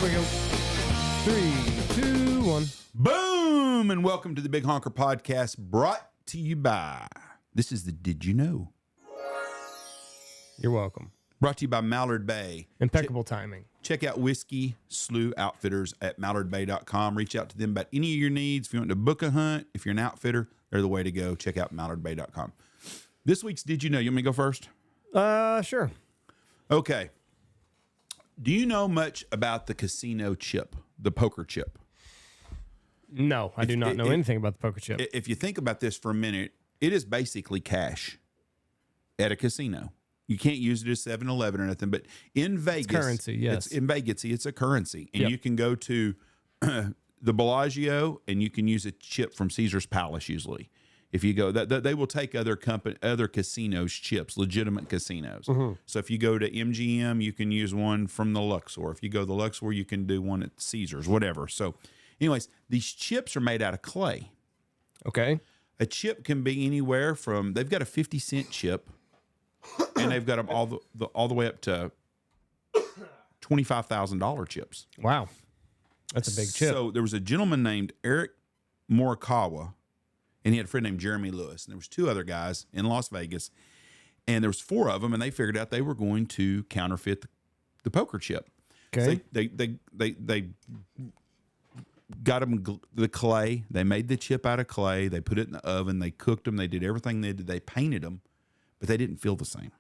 we go. 3, 2, 1. Boom! And welcome to the Big Honker Podcast, brought to you by, this is the Did You Know? You're welcome. Brought to you by Mallard Bay. Impeccable timing. Check out Whiskey Slew Outfitters at mallardbay.com. Reach out to them about any of your needs. If you want to book a hunt, if you're an outfitter, they're the way to go. Check out mallardbay.com. This week's Did You Know? You want me to go first? Sure. Okay. Do you know much about the casino chip, the poker chip? No, I do not know anything about the poker chip. If you think about this for a minute, it is basically cash at a casino. You can't use it as 7-Eleven or nothing, but in Vegas, It's currency, yes. In Vegas, it's a currency, and Yep. you can go to the Bellagio and you can use a chip from Caesar's Palace. Usually, if you go, they will take other casinos' chips, legitimate casinos. So if you go to MGM, you can use one from the Luxor. If you go to the Luxor, you can do one at Caesar's, whatever. So, anyways, these chips are made out of clay. Okay. A chip can be anywhere from, they've got a 50-cent chip, and they've got them all the way up to $25,000 chips. Wow. That's a big chip. So there was a gentleman named Eric Morikawa, and he had a friend named Jeremy Lewis, and there was two other guys in Las Vegas, and there was four of them, and they figured out they were going to counterfeit the poker chip. Okay. So they got them the clay. They made the chip out of clay. They put it in the oven. They cooked them. They did everything they did. They painted them, but they didn't feel the same.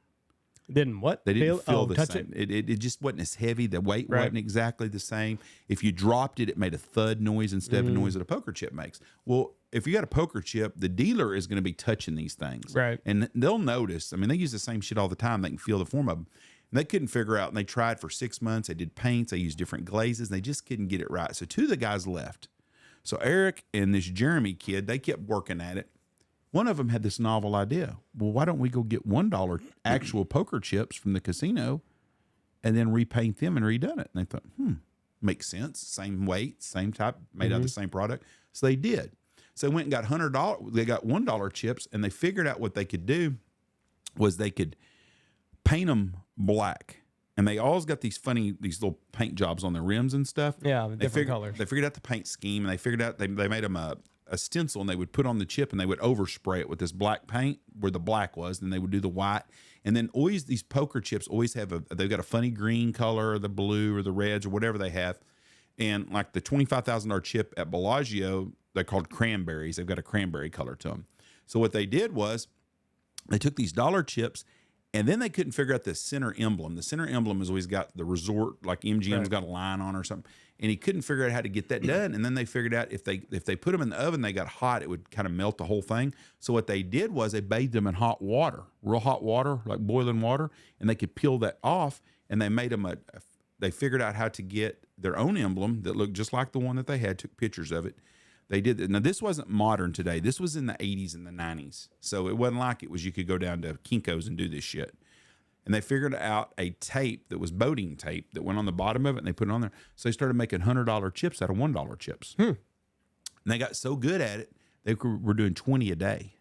Didn't what? They didn't feel the touch same. It just wasn't as heavy. The weight Right. wasn't exactly the same. If you dropped it, it made a thud noise instead of a noise that a poker chip makes. Well, if you got a poker chip, the dealer is going to be touching these things. Right. And they'll notice. I mean, they use the same shit all the time. They can feel the form of them. And they couldn't figure out, and they tried for 6 months. They did paints. They used different glazes. And they just couldn't get it right. So two of the guys left. So Eric and this Jeremy kid, they kept working at it. One of them had this novel idea. Well, why don't we go get $1 actual poker chips from the casino and then repaint them and redone it? And they thought, makes sense. Same weight, same type, made out of the same product. So they did. So they went and got $100. They got $1 chips, and they figured out what they could do was they could paint them black. And they always got these little paint jobs on their rims and stuff. Yeah, the different colors. They figured out the paint scheme, and they figured out they made them a stencil, and they would put on the chip, and they would overspray it with this black paint where the black was, and they would do the white. And then always these poker chips always they've got a funny green color, or the blue, or the reds, or whatever they have. And like the $25,000 chip at Bellagio, they're called cranberries. They've got a cranberry color to them. So what they did was they took these dollar chips, and then they couldn't figure out the center emblem. The center emblem has always got the resort, like MGM's got a line on or something. And he couldn't figure out how to get that done. And then they figured out if they put them in the oven, they got hot, it would kind of melt the whole thing. So what they did was they bathed them in hot water, real hot water, like boiling water, and they could peel that off. And they made them they figured out how to get their own emblem that looked just like the one that they had, took pictures of it. They did that. Now, this wasn't modern today. This was in the 80s and the 90s. So it wasn't like it was you could go down to Kinko's and do this shit. And they figured out a tape that was boating tape that went on the bottom of it, and they put it on there. So they started making $100 chips out of $1 chips. And they got so good at it, they were doing 20 a day.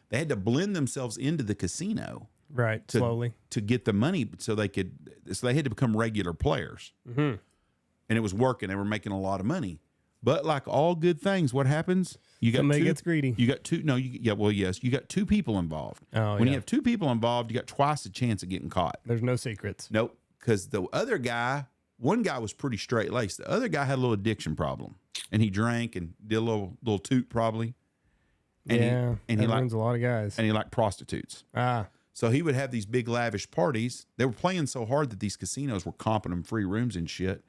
They had to blend themselves into the casino. Right, slowly. To get the money so they had to become regular players. And it was working. They were making a lot of money. But like all good things, what happens? Somebody gets greedy. You got two. No, yes. You got two people involved. When you have two people involved, you got twice the chance of getting caught. There's no secrets. Nope. Because the other guy, one guy was pretty straight laced. The other guy had a little addiction problem, and he drank and did a little toot probably. And he ruins a lot of guys. And he liked prostitutes. So he would have these big lavish parties. They were playing so hard that these casinos were comping them free rooms and shit.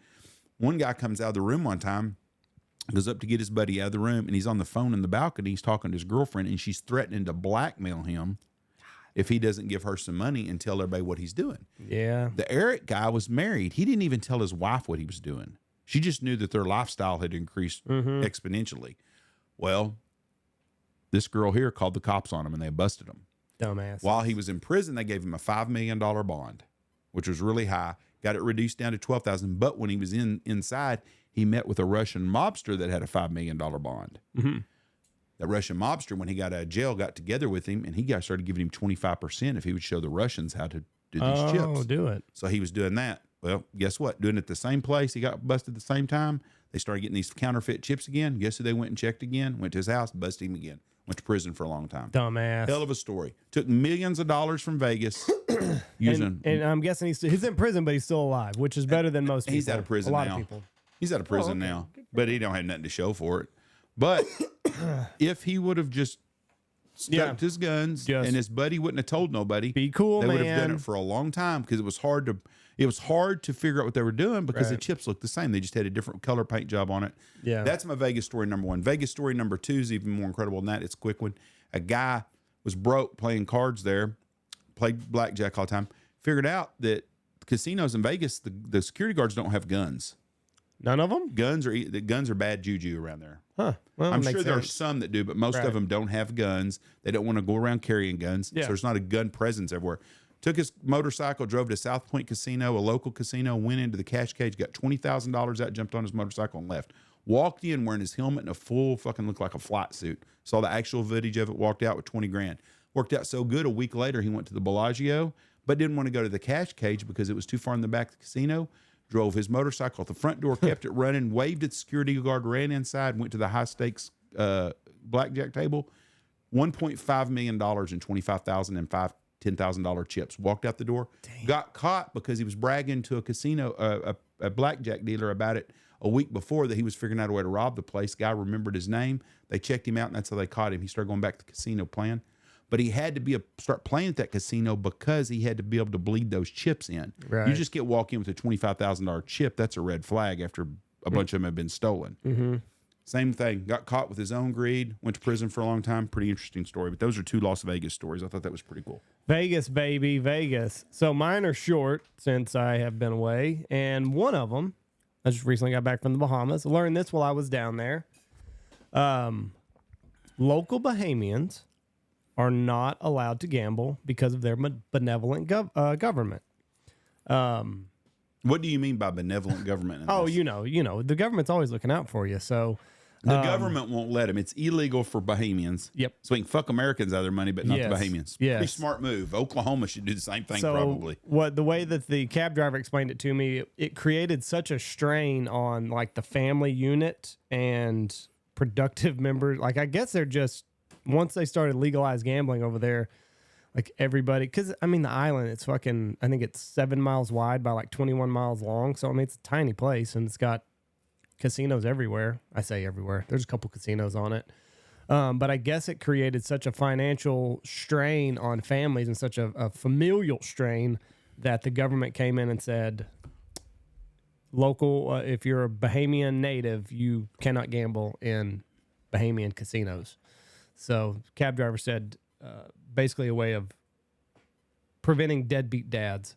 One guy comes out of the room one time, goes up to get his buddy out of the room, and he's on the phone in the balcony. He's talking to his girlfriend, and she's threatening to blackmail him if he doesn't give her some money and tell everybody what he's doing. Yeah. The Eric guy was married. He didn't even tell his wife what he was doing. She just knew that their lifestyle had increased exponentially. Well, this girl here called the cops on him, and they busted him. Dumbass. While he was in prison, they gave him a $5 million bond, which was really high. Got it reduced down to $12,000. But when he was inside, he met with a Russian mobster that had a $5 million bond. That Russian mobster, when he got out of jail, got together with him, and he started giving him 25% if he would show the Russians how to do these chips. Oh, do it. So he was doing that. Well, guess what? Doing it at the same place. He got busted at the same time. They started getting these counterfeit chips again. Guess who they went and checked again? Went to his house, busted him again. Went to prison for a long time. Dumbass. Hell of a story. Took millions of dollars from Vegas using. And I'm guessing he's in prison, but he's still alive, which is better than most people. He's out of prison now. A lot now. of people. He's out of prison now, but he don't have nothing to show for it. But if he would have just stuck to his guns and his buddy wouldn't have told nobody, be cool, they man. would have done it for a long time because it was hard to figure out what they were doing because the chips looked the same. They just had a different color paint job on it. Yeah. That's my Vegas story number one. Vegas story number two is even more incredible than that. It's a quick one. A guy was broke playing cards there, played blackjack all the time, figured out that casinos in Vegas, the security guards don't have guns. None of them? Guns are bad juju around there. Huh. Well, I'm sure there are some that do, but most of them don't have guns. They don't want to go around carrying guns. Yeah. So there's not a gun presence everywhere. Took his motorcycle, drove to South Point Casino, a local casino, went into the cash cage, got $20,000 out, jumped on his motorcycle and left. Walked in wearing his helmet and a full fucking looked like a flight suit. Saw the actual footage of it, walked out with 20 grand. Worked out so good, a week later he went to the Bellagio, but didn't want to go to the cash cage because it was too far in the back of the casino. Drove his motorcycle at the front door, kept it running, waved at the security guard, ran inside, went to the high stakes blackjack table, $1.5 million and $25,000 and $10,000 chips. Walked out the door, got caught because he was bragging to a casino, a blackjack dealer about it a week before that he was figuring out a way to rob the place. Guy remembered his name. They checked him out, and that's how they caught him. He started going back to the casino playing. But he had to start playing at that casino because he had to be able to bleed those chips in. Right. You just walk in with a $25,000 chip, that's a red flag after a bunch of them have been stolen. Mm-hmm. Same thing. Got caught with his own greed, went to prison for a long time. Pretty interesting story. But those are two Las Vegas stories. I thought that was pretty cool. Vegas, baby, Vegas. So mine are short since I have been away. And one of them, I just recently got back from the Bahamas. I learned this while I was down there. Local Bahamians are not allowed to gamble because of their benevolent government. What do you mean by benevolent government? You know, the government's always looking out for you. So the government won't let them. It's illegal for Bahamians. Yep. So we can fuck Americans out of their money, but not the Bahamians. Yes. Pretty smart move. Oklahoma should do the same thing, so probably. The way that the cab driver explained it to me, it created such a strain on like the family unit and productive members. Like I guess they're just, once they started legalized gambling over there, like everybody, because I mean the island, it's fucking, I think it's 7 miles wide by like 21 miles long. So I mean it's a tiny place and it's got casinos everywhere. I say everywhere. There's a couple casinos on it. But I guess it created such a financial strain on families and such a familial strain that the government came in and said, local, if you're a Bahamian native, you cannot gamble in Bahamian casinos. So cab driver said basically a way of preventing deadbeat dads.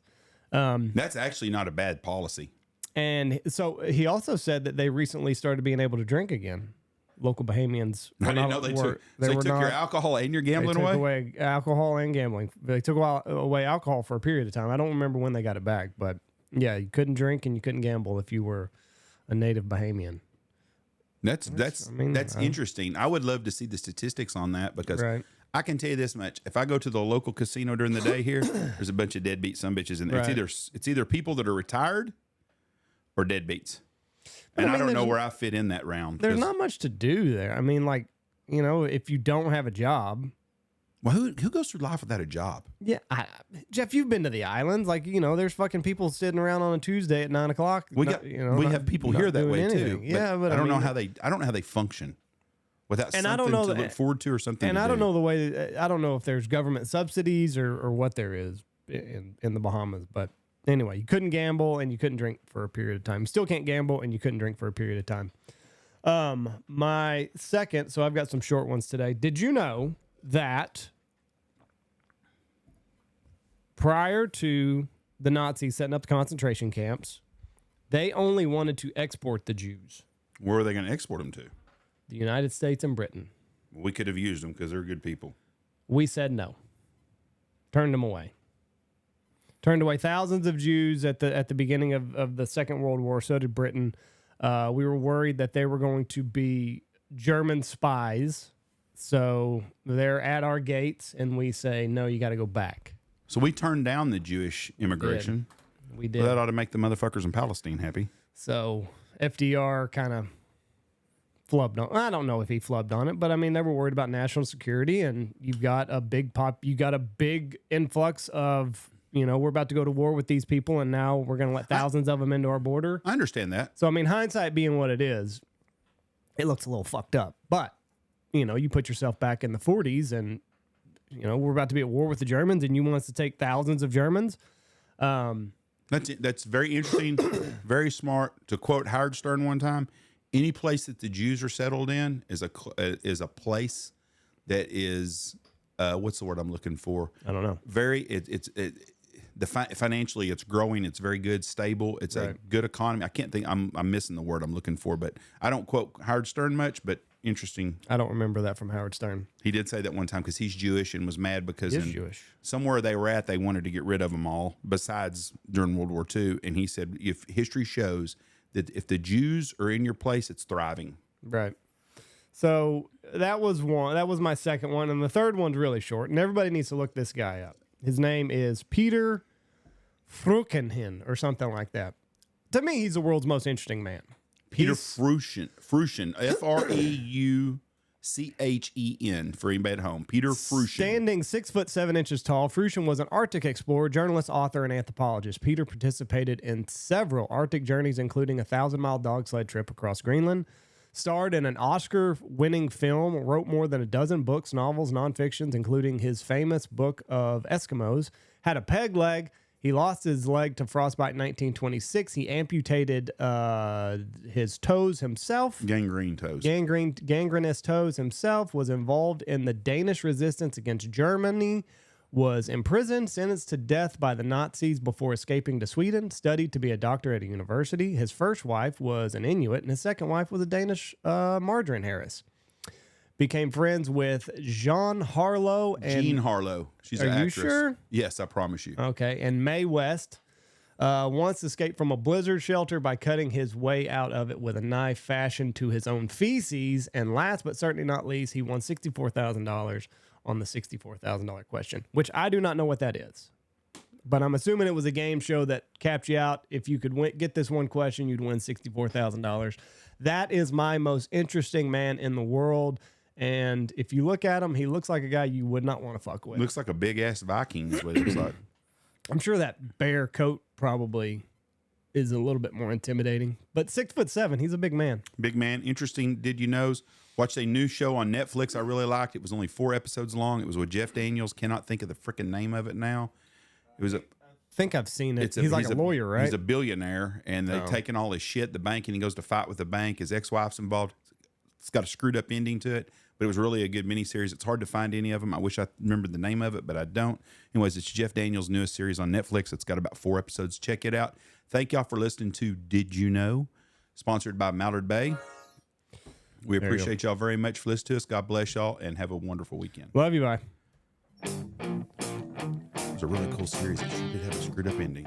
That's actually not a bad policy. And so he also said that they recently started being able to drink again. Local Bahamians. I didn't know they took your alcohol and your gambling away? They took away alcohol and gambling. They took away alcohol for a period of time. I don't remember when they got it back, but yeah, you couldn't drink and you couldn't gamble if you were a native Bahamian. That's interesting. I would love to see the statistics on that because I can tell you this much: if I go to the local casino during the day here, there's a bunch of deadbeat sumbitches in there. It's either people that are retired or deadbeats, and I don't know where I fit in that round. There's not much to do there. I mean, like if you don't have a job. Well, who goes through life without a job? Yeah, Jeff, you've been to the islands. Like there's fucking people sitting around on a Tuesday at 9 o'clock. We have people here that way too. Yeah, but I don't know how they function without something to look forward to or something. And I don't know the way. I don't know if there's government subsidies or what there is in the Bahamas. But anyway, you couldn't gamble and you couldn't drink for a period of time. You still can't gamble and you couldn't drink for a period of time. My second. So I've got some short ones today. Did you know that prior to the Nazis setting up the concentration camps, they only wanted to export the Jews? Where were they going to export them to? The United States and Britain. We could have used them because they're good people. We said no. Turned them away. Turned away thousands of Jews at the beginning of the Second World War. So did Britain. We were worried that they were going to be German spies. So they're at our gates, and we say, no, you got to go back. So we turned down the Jewish immigration. We did. Well, that ought to make the motherfuckers in Palestine happy. So FDR kind of flubbed on. I don't know if he flubbed on it, but I mean they were worried about national security, and you've got a big influx of, we're about to go to war with these people, and now we're going to let thousands of them into our border. I understand that. So I mean, hindsight being what it is, it looks a little fucked up. But you put yourself back in the 40s, and we're about to be at war with the Germans, and you want us to take thousands of Germans. That's very interesting, very smart. To quote Howard Stern one time, any place that the Jews are settled in is a place that is what's the word I'm looking for? I don't know. Financially it's growing. It's very good, stable. It's a good economy. I can't think. I'm missing the word I'm looking for, but I don't quote Howard Stern much. But interesting. I don't remember that from Howard Stern. He did say that one time because he's Jewish and was mad because Jewish. Somewhere they were at, they wanted to get rid of them all. Besides during World War II, and he said if history shows that if the Jews are in your place, it's thriving. Right. So that was one. That was my second one, and the third one's really short, and everybody needs to look this guy up. His name is Peter Freuchen or something like that. To me, he's the world's most interesting man. Peter Freuchen, Freuchen, for anybody at home. Peter Freuchen. Standing 6'7" tall, Freuchen was an Arctic explorer, journalist, author, and anthropologist. Peter participated in several Arctic journeys, including a 1,000-mile dog sled trip across Greenland. Starred in an Oscar-winning film, wrote more than a dozen books, novels, nonfictions, including his famous book of Eskimos. Had a peg leg. He lost his leg to frostbite in 1926. He amputated his toes himself. Gangrene toes. Gangrenous toes himself. Was involved in the Danish resistance against Germany. Was imprisoned, sentenced to death by the Nazis before escaping to Sweden. Studied to be a doctor at a university. His first wife was an Inuit, and his second wife was a Danish Margarine Harris. Became friends with Jean Harlow. Jean Harlow. She's an actress. Are you sure? Yes, I promise you. Okay. And Mae West once escaped from a blizzard shelter by cutting his way out of it with a knife fashioned to his own feces. And last but certainly not least, he won $64,000 on the $64,000 question, which I do not know what that is. But I'm assuming it was a game show that capped you out. If you could get this one question, you'd win $64,000. That is my most interesting man in the world. And if you look at him, he looks like a guy you would not want to fuck with. Looks like a big-ass Viking is what it looks like. I'm sure that bear coat probably is a little bit more intimidating. But 6'7", he's a big man. Big man. Interesting. Did you know? Watched a new show on Netflix I really liked. It was only 4 episodes long. It was with Jeff Daniels. Cannot think of the freaking name of it now. It was I think I've seen it. He's like a lawyer, right? He's a billionaire, and they've taken all his shit, the bank, and he goes to fight with the bank. His ex-wife's involved. It's got a screwed up ending to it, but it was really a good miniseries. It's hard to find any of them. I wish I remembered the name of it, but I don't. Anyways, it's Jeff Daniels' newest series on Netflix. It's got about 4 episodes. Check it out. Thank y'all for listening to Did You Know? Sponsored by Mallard Bay. We appreciate y'all very much for listening to us. God bless y'all, and have a wonderful weekend. Love you, bye. It was a really cool series. It did have a screwed up ending.